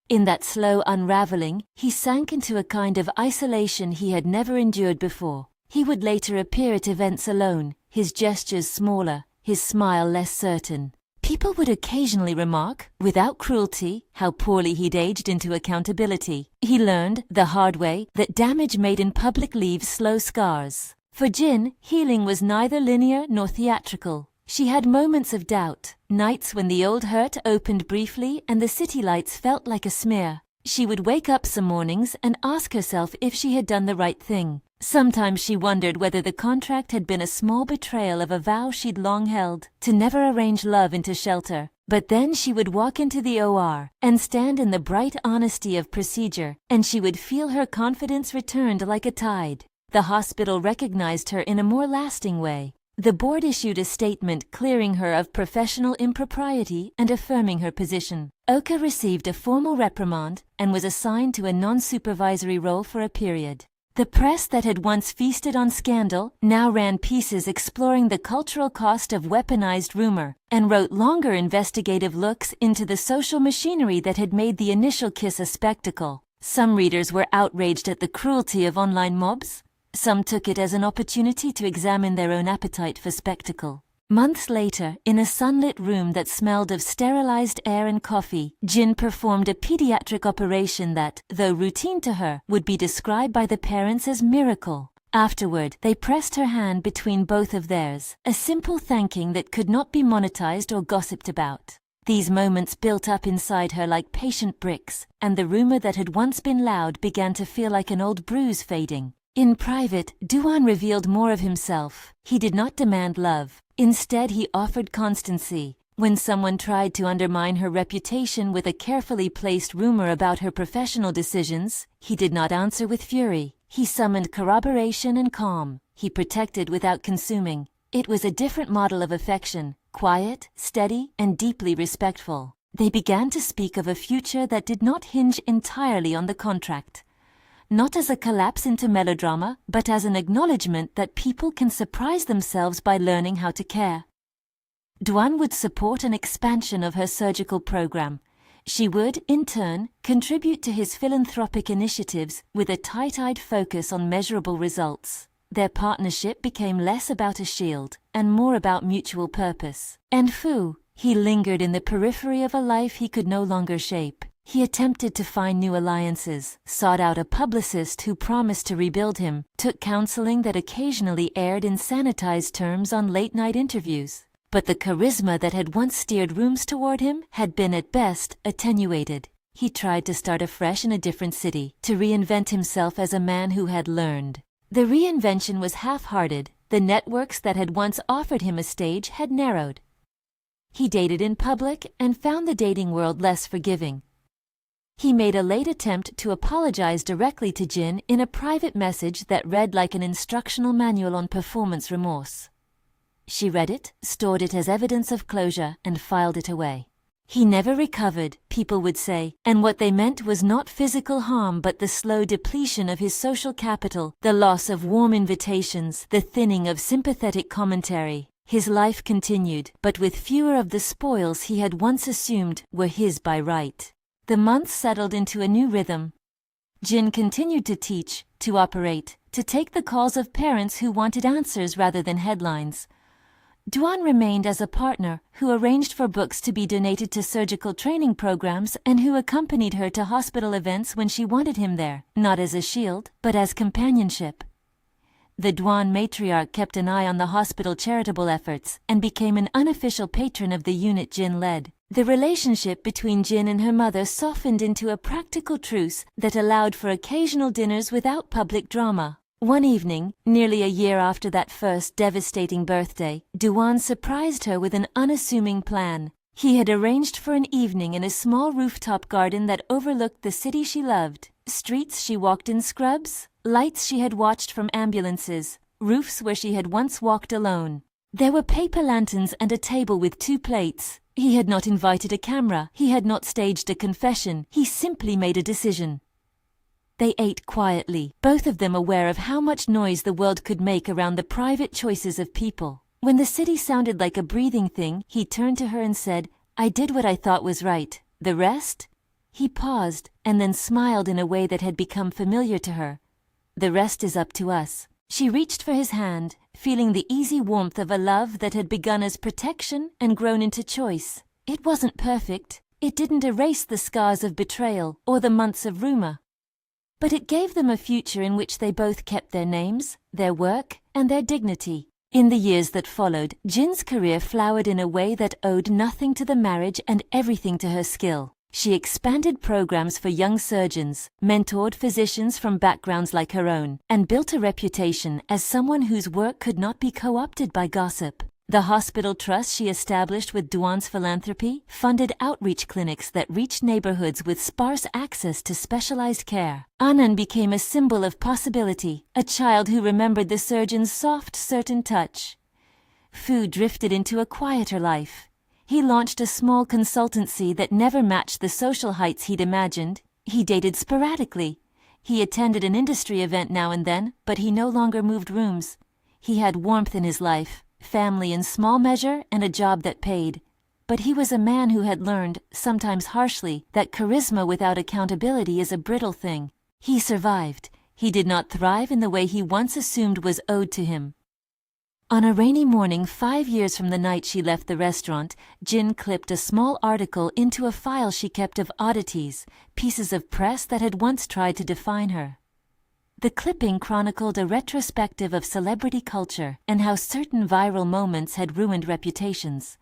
In that slow unraveling, he sank into a kind of isolation he had never endured before. He would later appear at events alone, his gestures smaller, his smile less certain. People would occasionally remark, without cruelty, how poorly he'd aged into accountability. He learned, the hard way, that damage made in public leaves slow scars. For Jin, healing was neither linear nor theatrical. She had moments of doubt, nights when the old hurt opened briefly and the city lights felt like a smear. She would wake up some mornings and ask herself if she had done the right thing. Sometimes she wondered whether the contract had been a small betrayal of a vow she'd long held, to never arrange love into shelter. But then she would walk into the OR and stand in the bright honesty of procedure, and she would feel her confidence returned like a tide. The hospital recognized her in a more lasting way. The board issued a statement clearing her of professional impropriety and affirming her position. Oka received a formal reprimand and was assigned to a non-supervisory role for a period. The press that had once feasted on scandal now ran pieces exploring the cultural cost of weaponized rumor and wrote longer investigative looks into the social machinery that had made the initial kiss a spectacle. Some readers were outraged at the cruelty of online mobs. Some took it as an opportunity to examine their own appetite for spectacle. Months later, in a sunlit room that smelled of sterilized air and coffee, Jin performed a pediatric operation that, though routine to her, would be described by the parents as miracle. Afterward, they pressed her hand between both of theirs, a simple thanking that could not be monetized or gossiped about. These moments built up inside her like patient bricks, and the rumor that had once been loud began to feel like an old bruise fading. In private, Duan revealed more of himself. He did not demand love. Instead, he offered constancy. When someone tried to undermine her reputation with a carefully placed rumor about her professional decisions, he did not answer with fury. He summoned corroboration and calm. He protected without consuming. It was a different model of affection, quiet, steady, and deeply respectful. They began to speak of a future that did not hinge entirely on the contract. Not as a collapse into melodrama, but as an acknowledgement that people can surprise themselves by learning how to care. Duan would support an expansion of her surgical program. She would, in turn, contribute to his philanthropic initiatives with a tight-eyed focus on measurable results. Their partnership became less about a shield and more about mutual purpose. And Fu, he lingered in the periphery of a life he could no longer shape. He attempted to find new alliances, sought out a publicist who promised to rebuild him, took counseling that occasionally aired in sanitized terms on late-night interviews. But the charisma that had once steered rooms toward him had been at best attenuated. He tried to start afresh in a different city, to reinvent himself as a man who had learned. The reinvention was half-hearted. The networks that had once offered him a stage had narrowed. He dated in public and found the dating world less forgiving. He made a late attempt to apologize directly to Jin in a private message that read like an instructional manual on performance remorse. She read it, stored it as evidence of closure, and filed it away. He never recovered, people would say, and what they meant was not physical harm but the slow depletion of his social capital, the loss of warm invitations, the thinning of sympathetic commentary. His life continued, but with fewer of the spoils he had once assumed were his by right. The months settled into a new rhythm. Jin continued to teach, to operate, to take the calls of parents who wanted answers rather than headlines. Duan remained as a partner who arranged for books to be donated to surgical training programs and who accompanied her to hospital events when she wanted him there, not as a shield, but as companionship. The Duan matriarch kept an eye on the hospital charitable efforts and became an unofficial patron of the unit Jin led. The relationship between Jin and her mother softened into a practical truce that allowed for occasional dinners without public drama. One evening, nearly a year after that first devastating birthday, Duan surprised her with an unassuming plan. He had arranged for an evening in a small rooftop garden that overlooked the city she loved. Streets she walked in scrubs, lights she had watched from ambulances, roofs where she had once walked alone. There were paper lanterns and a table with 2 plates. He had not invited a camera, he had not staged a confession, he simply made a decision. They ate quietly, both of them aware of how much noise the world could make around the private choices of people. When the city sounded like a breathing thing, he turned to her and said, "I did what I thought was right. The rest?" He paused, and then smiled in a way that had become familiar to her. "The rest is up to us." She reached for his hand, feeling the easy warmth of a love that had begun as protection and grown into choice. It wasn't perfect. It didn't erase the scars of betrayal or the months of rumor. But it gave them a future in which they both kept their names, their work, and their dignity. In the years that followed, Jin's career flowered in a way that owed nothing to the marriage and everything to her skill. She expanded programs for young surgeons, mentored physicians from backgrounds like her own, and built a reputation as someone whose work could not be co-opted by gossip. The hospital trust she established with Duan's philanthropy funded outreach clinics that reached neighborhoods with sparse access to specialized care. Anand became a symbol of possibility, a child who remembered the surgeon's soft, certain touch. Fu drifted into a quieter life. He launched a small consultancy that never matched the social heights he'd imagined. He dated sporadically. He attended an industry event now and then, but he no longer moved rooms. He had warmth in his life, family in small measure, and a job that paid. But he was a man who had learned, sometimes harshly, that charisma without accountability is a brittle thing. He survived. He did not thrive in the way he once assumed was owed to him. On a rainy morning 5 years from the night she left the restaurant, Jin clipped a small article into a file she kept of oddities, pieces of press that had once tried to define her. The clipping chronicled a retrospective of celebrity culture and how certain viral moments had ruined reputations.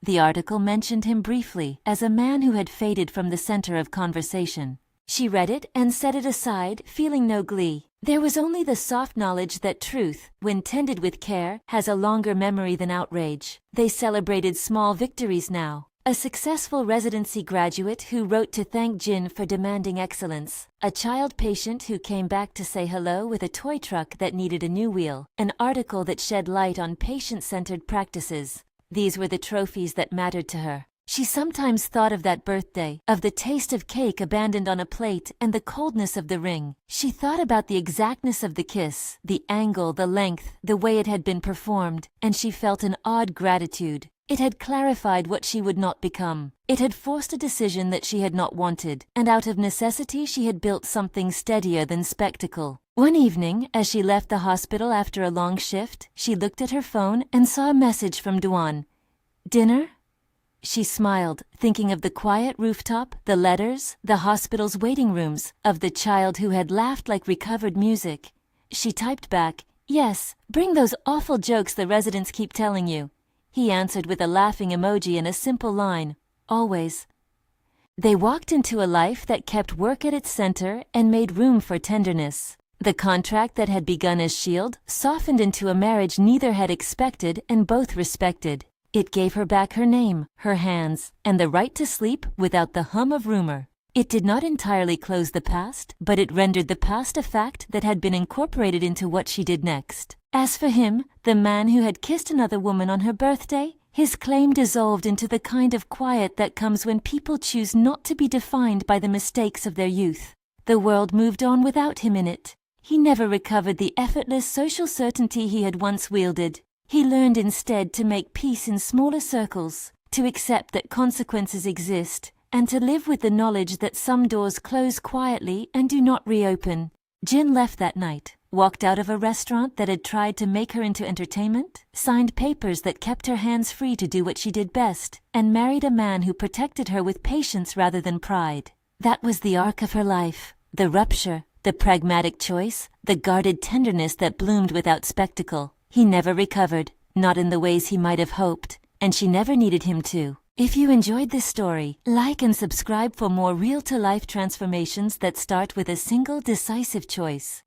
The article mentioned him briefly as a man who had faded from the center of conversation. She read it and set it aside, feeling no glee. There was only the soft knowledge that truth, when tended with care, has a longer memory than outrage. They celebrated small victories now. A successful residency graduate who wrote to thank Jin for demanding excellence. A child patient who came back to say hello with a toy truck that needed a new wheel. An article that shed light on patient-centered practices. These were the trophies that mattered to her. She sometimes thought of that birthday, of the taste of cake abandoned on a plate and the coldness of the ring. She thought about the exactness of the kiss, the angle, the length, the way it had been performed, and she felt an odd gratitude. It had clarified what she would not become. It had forced a decision that she had not wanted, and out of necessity she had built something steadier than spectacle. One evening, as she left the hospital after a long shift, she looked at her phone and saw a message from Duan. "Dinner?" She smiled, thinking of the quiet rooftop, the letters, the hospital's waiting rooms, of the child who had laughed like recovered music. She typed back, "Yes, bring those awful jokes the residents keep telling you." He answered with a laughing emoji and a simple line, "Always." They walked into a life that kept work at its center and made room for tenderness. The contract that had begun as shield softened into a marriage neither had expected and both respected. It gave her back her name, her hands, and the right to sleep without the hum of rumor. It did not entirely close the past, but it rendered the past a fact that had been incorporated into what she did next. As for him, the man who had kissed another woman on her birthday, his claim dissolved into the kind of quiet that comes when people choose not to be defined by the mistakes of their youth. The world moved on without him in it. He never recovered the effortless social certainty he had once wielded. He learned instead to make peace in smaller circles, to accept that consequences exist, and to live with the knowledge that some doors close quietly and do not reopen. Jin left that night, walked out of a restaurant that had tried to make her into entertainment, signed papers that kept her hands free to do what she did best, and married a man who protected her with patience rather than pride. That was the arc of her life, the rupture, the pragmatic choice, the guarded tenderness that bloomed without spectacle. He never recovered, not in the ways he might have hoped, and she never needed him to. If you enjoyed this story, like and subscribe for more real-to-life transformations that start with a single decisive choice.